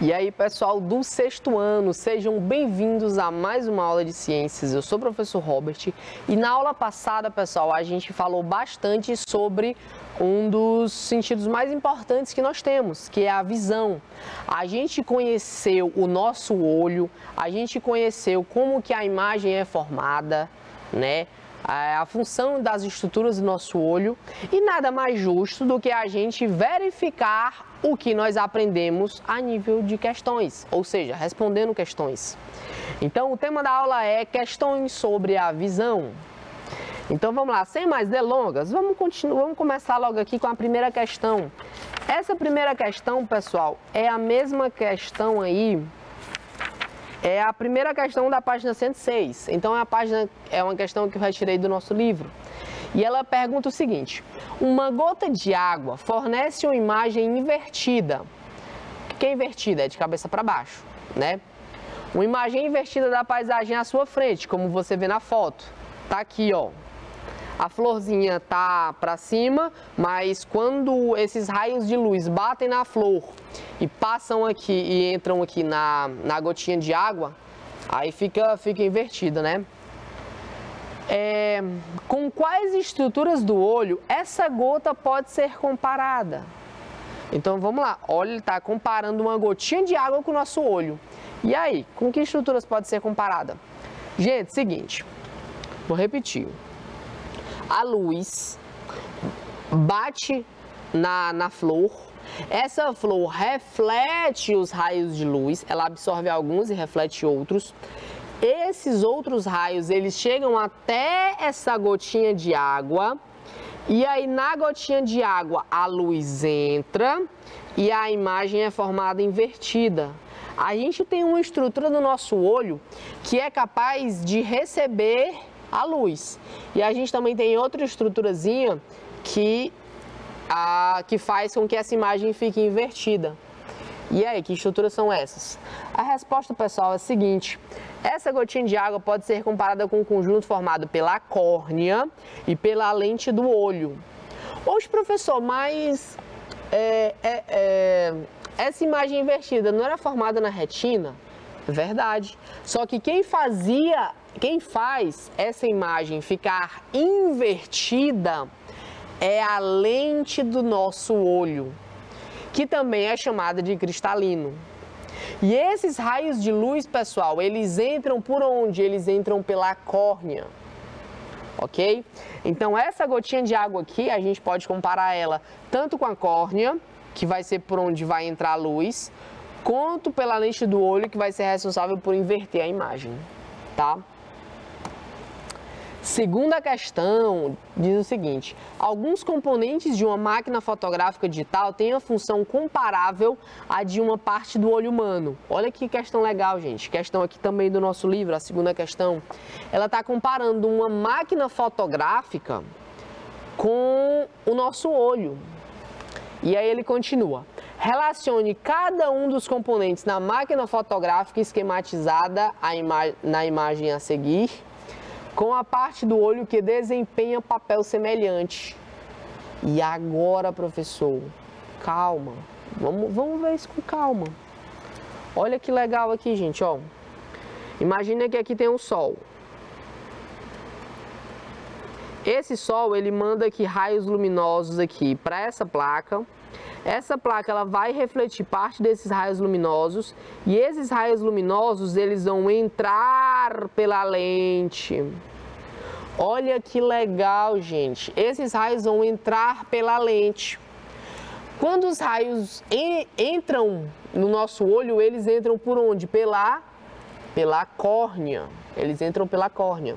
E aí, pessoal do sexto ano, sejam bem-vindos a mais uma aula de ciências. Eu sou o professor Robert e na aula passada, pessoal, a gente falou bastante sobre um dos sentidos mais importantes que nós temos, que é a visão. A gente conheceu o nosso olho, a gente conheceu como que a imagem é formada, né? A função das estruturas do nosso olho, e nada mais justo do que a gente verificar o que nós aprendemos a nível de questões, ou seja, respondendo questões. Então, o tema da aula é questões sobre a visão. Então, vamos lá, sem mais delongas, vamos começar logo aqui com a primeira questão. Essa primeira questão, pessoal, é a mesma questão aí. É a primeira questão da página 106, então é uma questão que eu retirei do nosso livro. E ela pergunta o seguinte: uma gota de água fornece uma imagem invertida. O que é invertida? É de cabeça para baixo, né? Uma imagem invertida da paisagem à sua frente, como você vê na foto. Tá aqui, ó. A florzinha tá para cima, mas quando esses raios de luz batem na flor e passam aqui e entram aqui na gotinha de água, aí fica invertida, né? Com quais estruturas do olho essa gota pode ser comparada? Então vamos lá, olha, ele está comparando uma gotinha de água com o nosso olho. E aí, com que estruturas pode ser comparada? Gente, seguinte, vou repetir. A luz bate na flor, essa flor reflete os raios de luz, ela absorve alguns e reflete outros. Esses outros raios, eles chegam até essa gotinha de água, e aí na gotinha de água a luz entra e a imagem é formada invertida. A gente tem uma estrutura no nosso olho que é capaz de receber a luz. E a gente também tem outra estruturazinha que faz com que essa imagem fique invertida. E aí, que estruturas são essas? A resposta, pessoal, é a seguinte: essa gotinha de água pode ser comparada com um conjunto formado pela córnea e pela lente do olho. Hoje, professor, mas essa imagem invertida não era formada na retina? Verdade. Só que quem faz essa imagem ficar invertida é a lente do nosso olho, que também é chamada de cristalino. E esses raios de luz, pessoal, eles entram por onde? Eles entram pela córnea, ok? Então, essa gotinha de água aqui, a gente pode comparar ela tanto com a córnea, que vai ser por onde vai entrar a luz, quanto pela lente do olho, que vai ser responsável por inverter a imagem, tá? Segunda questão diz o seguinte: alguns componentes de uma máquina fotográfica digital têm a função comparável à de uma parte do olho humano. Olha que questão legal, gente. Questão aqui também do nosso livro, a segunda questão. Ela está comparando uma máquina fotográfica com o nosso olho. E aí ele continua: relacione cada um dos componentes na máquina fotográfica esquematizada na imagem a seguir com a parte do olho que desempenha papel semelhante. E agora, professor, calma, vamos ver isso com calma. Olha que legal aqui, gente, ó. Imagina que aqui tem um sol. Esse sol, ele manda aqui raios luminosos aqui para essa placa. Essa placa, ela vai refletir parte desses raios luminosos, e esses raios luminosos, eles vão entrar pela lente. Olha que legal, gente. Esses raios vão entrar pela lente. Quando os raios entram no nosso olho, eles entram por onde? Pela córnea. Eles entram pela córnea.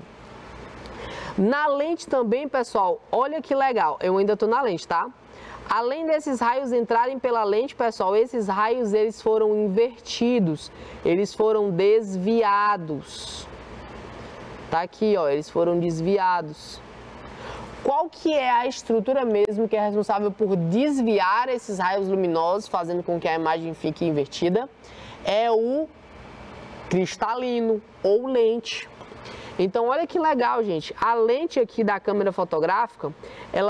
Na lente também, pessoal, olha que legal. Eu ainda estou na lente, tá? Além desses raios entrarem pela lente, pessoal, esses raios, eles foram invertidos, eles foram desviados. Tá aqui, ó, eles foram desviados. Qual que é a estrutura mesmo que é responsável por desviar esses raios luminosos, fazendo com que a imagem fique invertida? É o cristalino ou lente. Então, olha que legal, gente. A lente aqui da câmera fotográfica,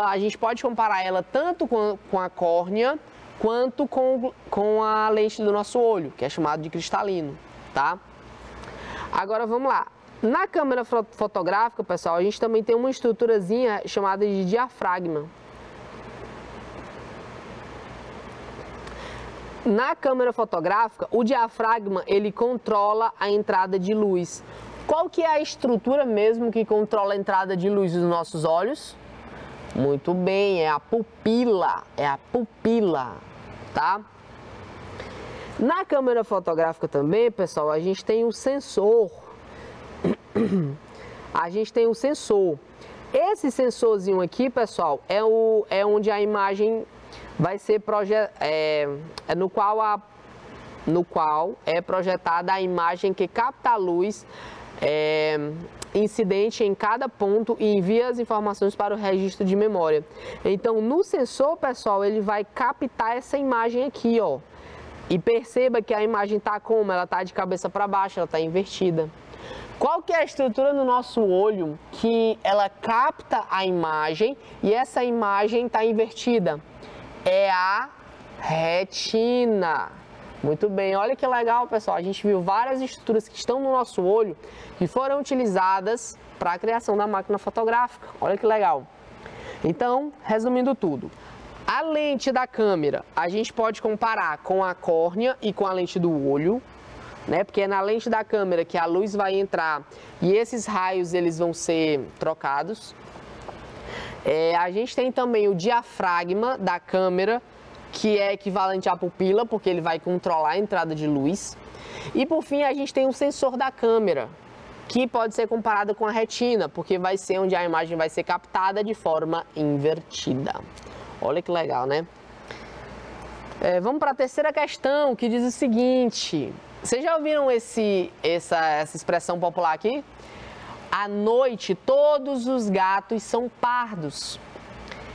a gente pode comparar ela tanto com a córnea, quanto com a lente do nosso olho, que é chamado de cristalino, tá? Agora, vamos lá. Na câmera fotográfica, pessoal, a gente também tem uma estruturazinha chamada de diafragma. Na câmera fotográfica, o diafragma, ele controla a entrada de luz. Qual que é a estrutura mesmo que controla a entrada de luz dos nossos olhos? Muito bem, é a pupila, tá? Na câmera fotográfica também, pessoal, a gente tem um sensor. Esse sensorzinho aqui, pessoal, é onde a imagem vai ser no qual é projetada a imagem que capta a luz incidente em cada ponto e envia as informações para o registro de memória. Então, no sensor, pessoal, ele vai captar essa imagem aqui, ó. E perceba que a imagem tá como? Ela tá de cabeça para baixo, ela tá invertida. Qual que é a estrutura no nosso olho que ela capta a imagem e essa imagem está invertida? É a retina. Muito bem, olha que legal, pessoal. A gente viu várias estruturas que estão no nosso olho que foram utilizadas para a criação da máquina fotográfica. Olha que legal. Então, resumindo tudo, a lente da câmera a gente pode comparar com a córnea e com a lente do olho, né? Porque é na lente da câmera que a luz vai entrar e esses raios eles vão ser trocados. A gente tem também o diafragma da câmera, que é equivalente à pupila, porque ele vai controlar a entrada de luz. E por fim, a gente tem o sensor da câmera, que pode ser comparado com a retina, porque vai ser onde a imagem vai ser captada de forma invertida. Olha que legal, né? Vamos para a terceira questão, que diz o seguinte. Vocês já ouviram essa expressão popular aqui? À noite, todos os gatos são pardos.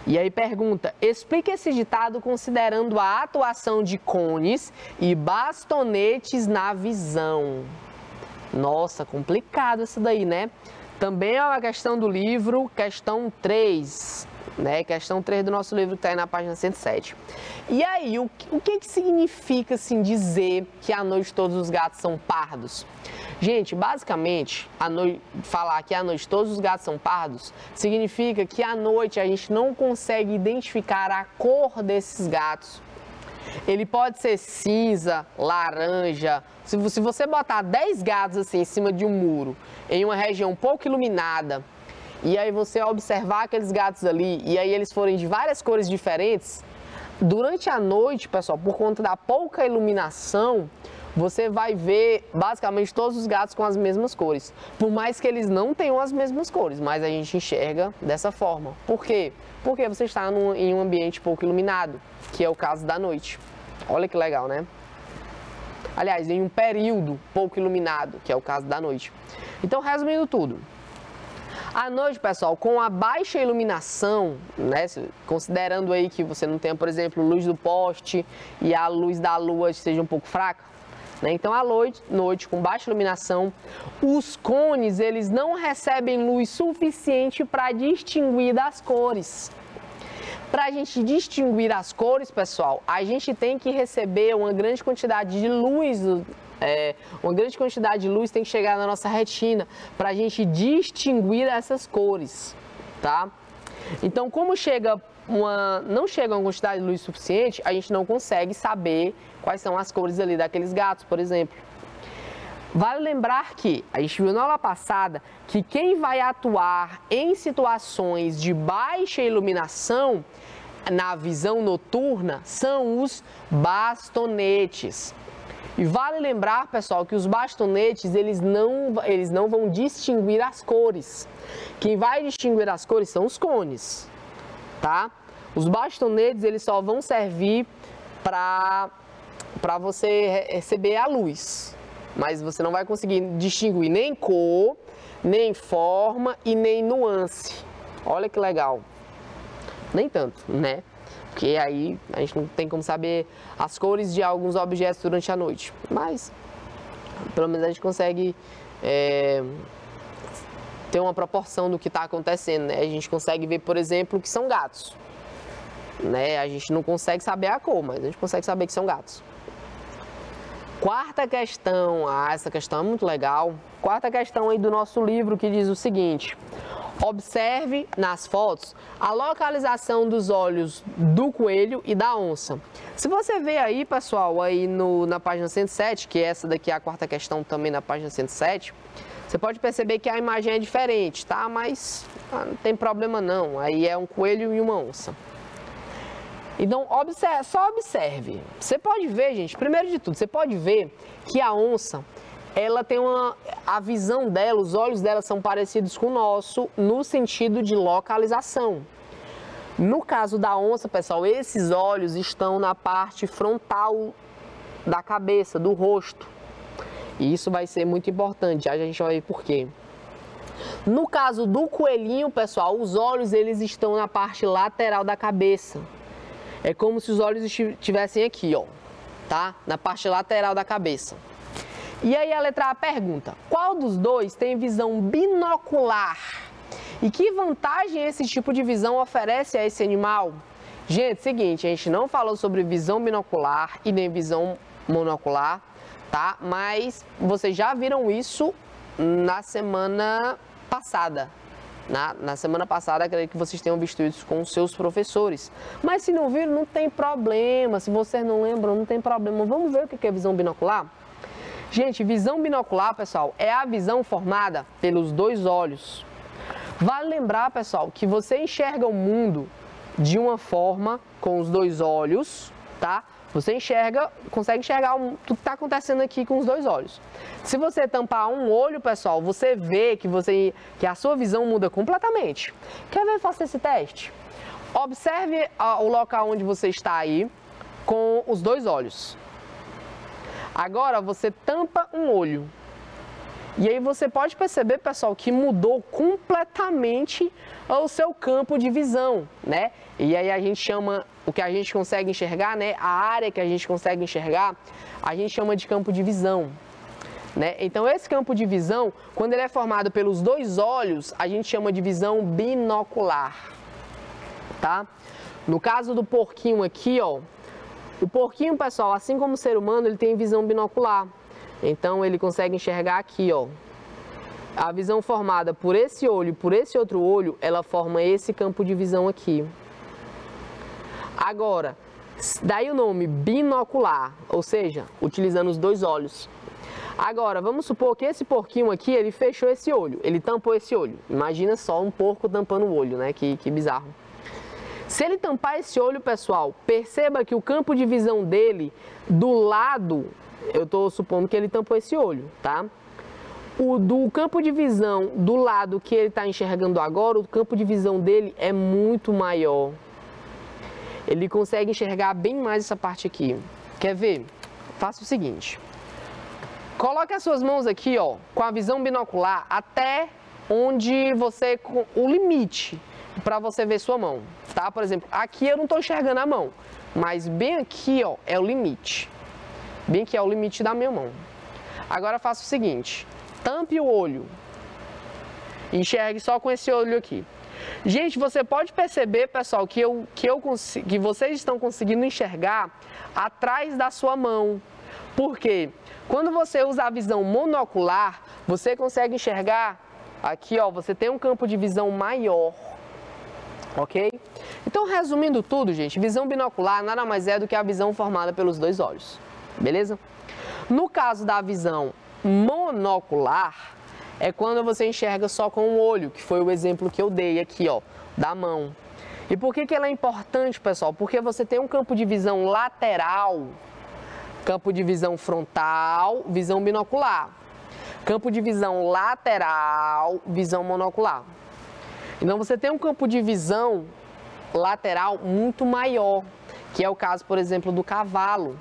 E aí pergunta, explica esse ditado considerando a atuação de cones e bastonetes na visão. Nossa, complicado isso daí, né? Também é uma questão do livro, questão 3, né? Questão 3 do nosso livro que está aí na página 107. E aí, o que significa, assim, dizer que à noite todos os gatos são pardos? Gente, basicamente, falar que à noite todos os gatos são pardos significa que à noite a gente não consegue identificar a cor desses gatos. Ele pode ser cinza, laranja. Se você botar 10 gatos assim em cima de um muro, em uma região pouco iluminada, e aí você observar aqueles gatos ali, e aí eles forem de várias cores diferentes, durante a noite, pessoal, por conta da pouca iluminação, você vai ver basicamente todos os gatos com as mesmas cores. Por mais que eles não tenham as mesmas cores, mas a gente enxerga dessa forma. Por quê? Porque você está em um ambiente pouco iluminado, que é o caso da noite. Olha que legal, né? Aliás, em um período pouco iluminado, que é o caso da noite. Então, resumindo tudo. À noite, pessoal, com a baixa iluminação, né, considerando aí que você não tenha, por exemplo, luz do poste e a luz da lua seja um pouco fraca, né? Então, à noite, com baixa iluminação, os cones, eles não recebem luz suficiente para distinguir das cores. Para a gente distinguir as cores, pessoal, a gente tem que receber uma grande quantidade de luz, tem que chegar na nossa retina para a gente distinguir essas cores, tá? Então, como não chega uma quantidade de luz suficiente, a gente não consegue saber quais são as cores ali daqueles gatos, por exemplo. Vale lembrar que, a gente viu na aula passada, que quem vai atuar em situações de baixa iluminação na visão noturna são os bastonetes. E vale lembrar, pessoal, que os bastonetes, eles não vão distinguir as cores. Quem vai distinguir as cores são os cones, tá? Os bastonetes, eles só vão servir para você receber a luz. Mas você não vai conseguir distinguir nem cor, nem forma e nem nuance. Olha que legal. Nem tanto, né? Porque aí a gente não tem como saber as cores de alguns objetos durante a noite. Mas, pelo menos a gente consegue ter uma proporção do que está acontecendo, né? A gente consegue ver, por exemplo, que são gatos, né? A gente não consegue saber a cor, mas a gente consegue saber que são gatos. Quarta questão, essa questão é muito legal. Quarta questão aí do nosso livro que diz o seguinte: observe nas fotos a localização dos olhos do coelho e da onça. Se você vê aí, pessoal, aí na página 107, que essa daqui é a quarta questão também na página 107, você pode perceber que a imagem é diferente, tá? Mas não tem problema não, aí é um coelho e uma onça. Então, só observe. Você pode ver, gente, primeiro de tudo, você pode ver que a onça, ela tem a visão dela, os olhos dela são parecidos com o nosso no sentido de localização. No caso da onça, pessoal, esses olhos estão na parte frontal da cabeça, do rosto. E isso vai ser muito importante, já a gente vai ver por quê. No caso do coelhinho, pessoal, os olhos eles estão na parte lateral da cabeça. É como se os olhos estivessem aqui, ó, tá? Na parte lateral da cabeça. E aí a letra A pergunta: qual dos dois tem visão binocular? E que vantagem esse tipo de visão oferece a esse animal? Gente, seguinte, a gente não falou sobre visão binocular e nem visão monocular, tá? Mas vocês já viram isso na semana passada. Na semana passada, acredito que vocês tenham visto isso com os seus professores. Mas se não viram, não tem problema. Se vocês não lembram, não tem problema. Vamos ver o que é visão binocular? Gente, visão binocular, pessoal, é a visão formada pelos dois olhos. Vale lembrar, pessoal, que você enxerga o mundo de uma forma com os dois olhos, tá? Você consegue enxergar tudo que está acontecendo aqui com os dois olhos. Se você tampar um olho, pessoal, você vê que a sua visão muda completamente. Quer ver? Faça esse teste. Observe o local onde você está aí com os dois olhos. Agora você tampa um olho. E aí você pode perceber, pessoal, que mudou completamente o seu campo de visão, né? E aí a gente chama, o que a gente consegue enxergar, né? A área que a gente consegue enxergar, a gente chama de campo de visão, né? Então esse campo de visão, quando ele é formado pelos dois olhos, a gente chama de visão binocular, tá? No caso do porquinho aqui, ó, o porquinho, pessoal, assim como o ser humano, ele tem visão binocular. Então ele consegue enxergar aqui, ó. A visão formada por esse olho e por esse outro olho, ela forma esse campo de visão aqui. Agora, daí o nome binocular, ou seja, utilizando os dois olhos. Agora, vamos supor que esse porquinho aqui, ele fechou esse olho, ele tampou esse olho. Imagina só um porco tampando o olho, né? Que bizarro. Se ele tampar esse olho, pessoal, perceba que o campo de visão dele, do lado, eu estou supondo que ele tampou esse olho, tá? Do campo de visão do lado que ele está enxergando agora, o campo de visão dele é muito maior. Ele consegue enxergar bem mais essa parte aqui. Quer ver? Faça o seguinte. Coloque as suas mãos aqui, ó, com a visão binocular até onde você... o limite para você ver sua mão, tá? Por exemplo, aqui eu não estou enxergando a mão, mas bem aqui, ó, é o limite. Bem aqui é o limite da minha mão. Agora faça o seguinte. Tampe o olho. Enxergue só com esse olho aqui. Gente, você pode perceber, pessoal, que vocês estão conseguindo enxergar atrás da sua mão. Por quê? Quando você usa a visão monocular, você consegue enxergar aqui, ó, você tem um campo de visão maior. Ok? Então, resumindo tudo, gente, visão binocular nada mais é do que a visão formada pelos dois olhos. Beleza? No caso da visão monocular, é quando você enxerga só com um olho, que foi o exemplo que eu dei aqui, ó, da mão. E por que ela é importante, pessoal? Porque você tem um campo de visão lateral, campo de visão frontal, visão binocular. Campo de visão lateral, visão monocular. Então você tem um campo de visão lateral muito maior, que é o caso, por exemplo, do cavalo.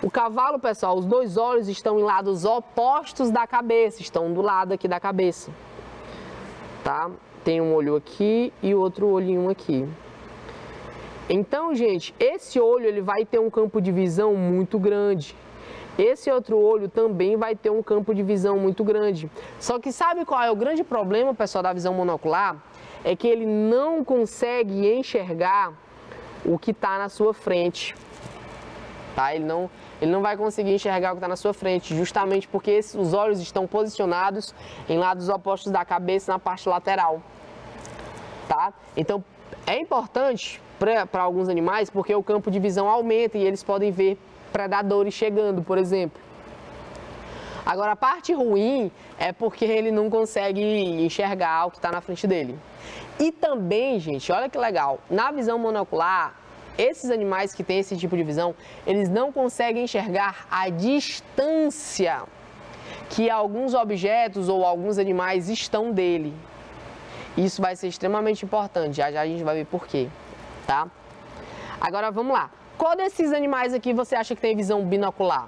O cavalo, pessoal, os dois olhos estão em lados opostos da cabeça, estão do lado aqui da cabeça, tá? Tem um olho aqui e outro olhinho aqui. Então, gente, esse olho ele vai ter um campo de visão muito grande. esse outro olho também vai ter um campo de visão muito grande. Só que sabe qual é o grande problema, pessoal, da visão monocular? É que ele não consegue enxergar o que está na sua frente, tá? Ele não vai conseguir enxergar o que está na sua frente, justamente porque os olhos estão posicionados em lados opostos da cabeça na parte lateral, tá? Então, é importante para alguns animais porque o campo de visão aumenta e eles podem ver predadores chegando, por exemplo. Agora, a parte ruim é porque ele não consegue enxergar o que está na frente dele. E também, gente, olha que legal, na visão monocular, esses animais que têm esse tipo de visão, eles não conseguem enxergar a distância que alguns objetos ou alguns animais estão dele. Isso vai ser extremamente importante, já já a gente vai ver por quê, tá? Agora, vamos lá. Qual desses animais aqui você acha que tem visão binocular?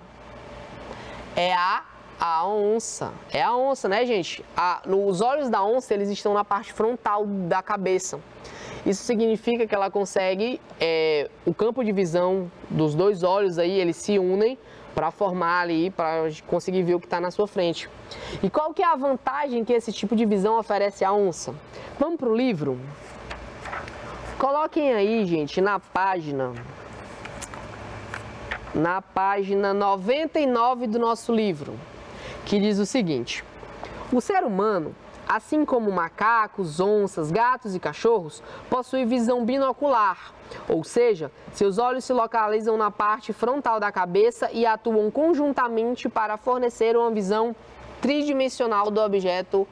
É a onça. É a onça, né, gente? Os olhos da onça, eles estão na parte frontal da cabeça. Isso significa que ela consegue, o campo de visão dos dois olhos aí, eles se unem para formar ali, para conseguir ver o que está na sua frente. E qual que é a vantagem que esse tipo de visão oferece à onça? Vamos para o livro? Coloquem aí, gente, na página 99 do nosso livro, que diz o seguinte: o ser humano, assim como macacos, onças, gatos e cachorros, possui visão binocular, ou seja, seus olhos se localizam na parte frontal da cabeça e atuam conjuntamente para fornecer uma visão tridimensional do objeto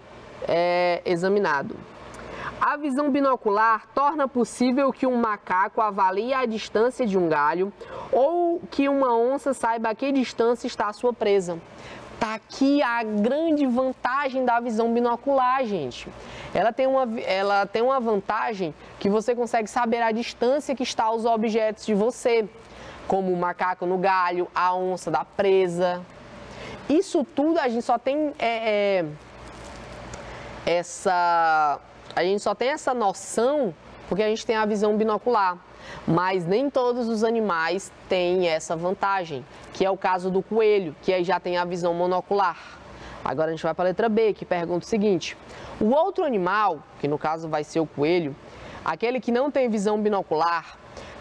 examinado. A visão binocular torna possível que um macaco avalie a distância de um galho ou que uma onça saiba a que distância está a sua presa. Tá aqui a grande vantagem da visão binocular, gente. Ela tem uma vantagem que você consegue saber a distância que está os objetos de você, como o macaco no galho, a onça da presa. Isso tudo a gente só tem essa noção porque a gente tem a visão binocular. Mas nem todos os animais têm essa vantagem, que é o caso do coelho, que aí já tem a visão monocular. Agora a gente vai para a letra B, que pergunta o seguinte: o outro animal, que no caso vai ser o coelho, aquele que não tem visão binocular,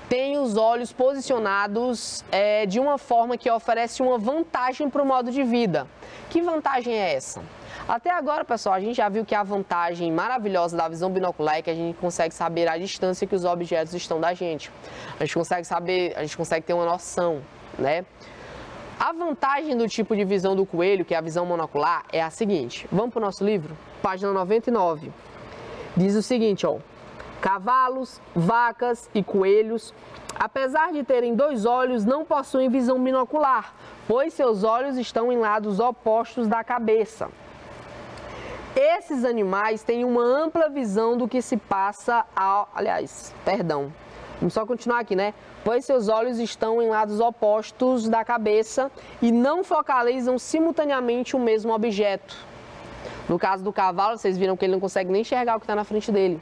tem os olhos posicionados de uma forma que oferece uma vantagem para o modo de vida. Que vantagem é essa? Até agora, pessoal, a gente já viu que a vantagem maravilhosa da visão binocular é que a gente consegue saber a distância que os objetos estão da gente. A gente consegue ter uma noção, né? A vantagem do tipo de visão do coelho, que é a visão monocular, é a seguinte. Vamos para o nosso livro? Página 99. Diz o seguinte, ó. Cavalos, vacas e coelhos, apesar de terem dois olhos, não possuem visão binocular, pois seus olhos estão em lados opostos da cabeça. Esses animais têm uma ampla visão do que se passa vamos só continuar aqui, né? Pois seus olhos estão em lados opostos da cabeça e não focalizam simultaneamente o mesmo objeto. No caso do cavalo, vocês viram que ele não consegue nem enxergar o que está na frente dele.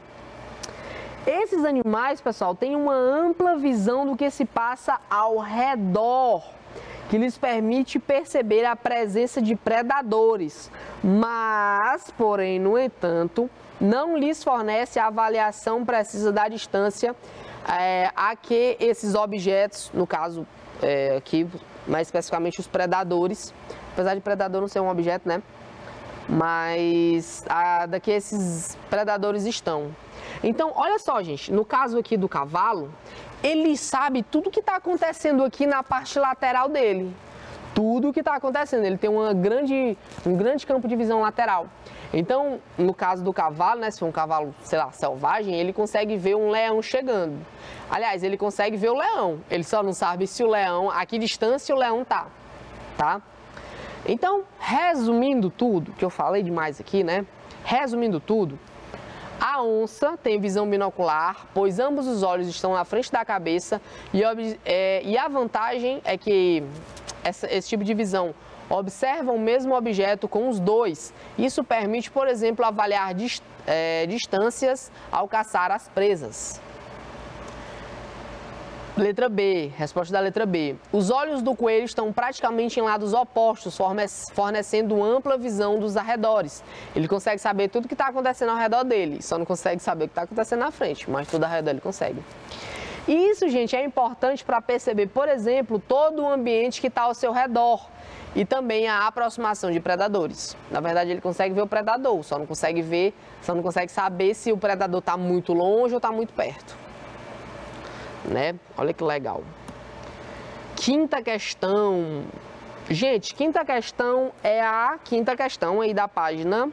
Esses animais, pessoal, têm uma ampla visão do que se passa ao redor, que lhes permite perceber a presença de predadores, mas, porém, no entanto, não lhes fornece a avaliação precisa da distância a que esses objetos, no caso aqui, mais especificamente os predadores, apesar de predador não ser um objeto, né? Mas daqui esses predadores estão. Então, olha só, gente, no caso aqui do cavalo, ele sabe tudo que está acontecendo aqui na parte lateral dele. Tudo o que está acontecendo. Ele tem um grande campo de visão lateral. Então, no caso do cavalo, né, se for um cavalo, sei lá, selvagem, ele consegue ver um leão chegando. Aliás, ele consegue ver o leão. Ele só não sabe se o leão, a que distância o leão tá? Então, resumindo tudo, que eu falei demais aqui, né? Resumindo tudo, a onça tem visão binocular, pois ambos os olhos estão na frente da cabeça e a vantagem é que esse tipo de visão observa o mesmo objeto com os dois. Isso permite, por exemplo, avaliar distâncias ao caçar as presas. Letra B, resposta da letra B. Os olhos do coelho estão praticamente em lados opostos, fornecendo ampla visão dos arredores. Ele consegue saber tudo o que está acontecendo ao redor dele, só não consegue saber o que está acontecendo na frente, mas tudo ao redor ele consegue. E isso, gente, é importante para perceber, por exemplo, todo o ambiente que está ao seu redor e também a aproximação de predadores. Na verdade, ele consegue ver o predador, só não consegue saber se o predador está muito longe ou está muito perto. Né? Olha que legal. Quinta questão. Gente, quinta questão é a quinta questão aí da página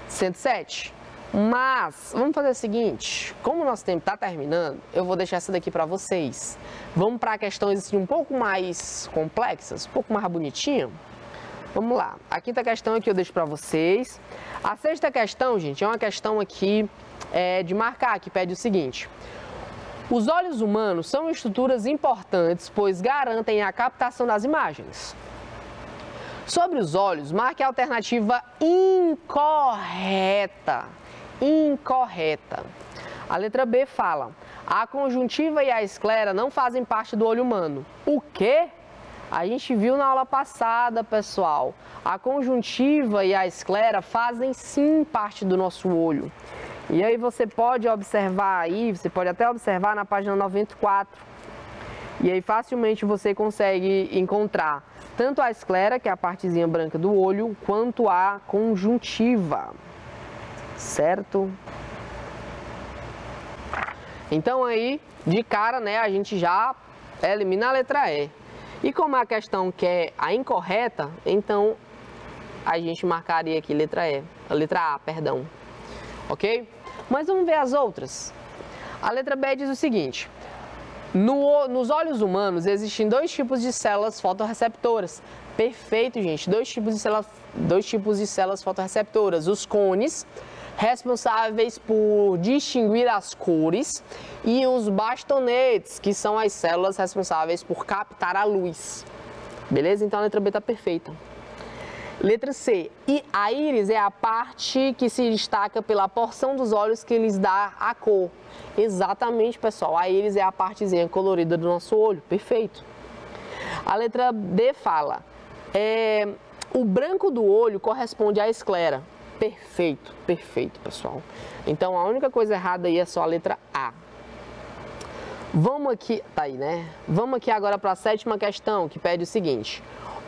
107. Mas, vamos fazer o seguinte, como o nosso tempo está terminando, eu vou deixar essa daqui para vocês. Vamos para questões assim, um pouco mais complexas, um pouco mais bonitinha. Vamos lá. A quinta questão aqui eu deixo para vocês. A sexta questão, gente, é uma questão aqui de marcar, que pede o seguinte. Os olhos humanos são estruturas importantes, pois garantem a captação das imagens. Sobre os olhos, marque a alternativa incorreta. Incorreta. A letra B fala: a conjuntiva e a esclera não fazem parte do olho humano. O quê? A gente viu na aula passada, pessoal. A conjuntiva e a esclera fazem sim parte do nosso olho. E aí você pode observar aí, você pode até observar na página 94. E aí facilmente você consegue encontrar tanto a esclera, que é a partezinha branca do olho, quanto a conjuntiva. Certo? Então aí, de cara, né, a gente já elimina a letra E. E como a questão quer a incorreta, então a gente marcaria aqui letra E, a letra A, perdão. Ok? Mas vamos ver as outras. A letra B diz o seguinte: nos olhos humanos existem dois tipos de células fotorreceptoras. Perfeito, gente. Dois tipos de células fotorreceptoras. Os cones, responsáveis por distinguir as cores, e os bastonetes, que são as células responsáveis por captar a luz. Beleza? Então a letra B está perfeita. Letra C. E a íris é a parte que se destaca pela porção dos olhos que lhes dá a cor. Exatamente, pessoal. A íris é a partezinha colorida do nosso olho. Perfeito. A letra D fala: o branco do olho corresponde à esclera. Perfeito, perfeito, pessoal. Então a única coisa errada aí é só a letra A. Vamos aqui, tá aí, né? Vamos aqui agora para a sétima questão, que pede o seguinte: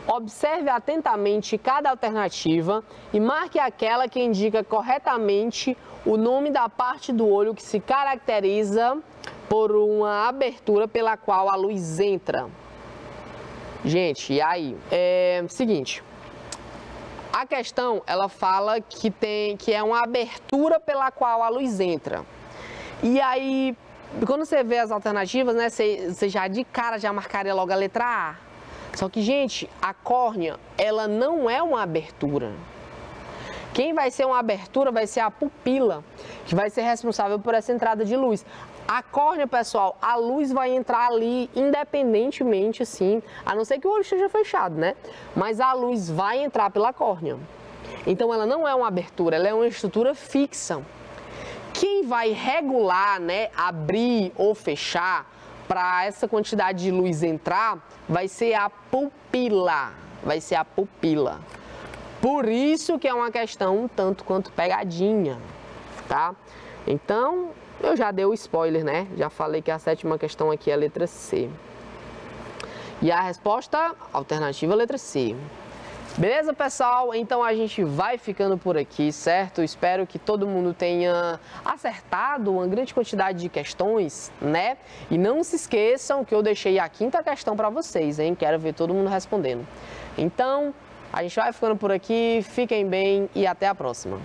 observe atentamente cada alternativa e marque aquela que indica corretamente o nome da parte do olho que se caracteriza por uma abertura pela qual a luz entra. Gente, e aí? Seguinte, a questão, ela fala que é uma abertura pela qual a luz entra. E aí, quando você vê as alternativas, né, você já de cara já marcaria logo a letra A. Só que, gente, a córnea, ela não é uma abertura. Quem vai ser uma abertura vai ser a pupila, que vai ser responsável por essa entrada de luz. A córnea, pessoal, a luz vai entrar ali independentemente, assim, a não ser que o olho esteja fechado, né? Mas a luz vai entrar pela córnea. Então, ela não é uma abertura, ela é uma estrutura fixa. Quem vai regular, né, abrir ou fechar para essa quantidade de luz entrar, vai ser a pupila. Vai ser a pupila. Por isso que é uma questão um tanto quanto pegadinha, tá? Então, eu já dei o spoiler, né? Já falei que a sétima questão aqui é a letra C. E a resposta, alternativa, letra C. Beleza, pessoal? Então a gente vai ficando por aqui, certo? Espero que todo mundo tenha acertado uma grande quantidade de questões, né? E não se esqueçam que eu deixei a quinta questão para vocês, hein? Quero ver todo mundo respondendo. Então, a gente vai ficando por aqui, fiquem bem e até a próxima.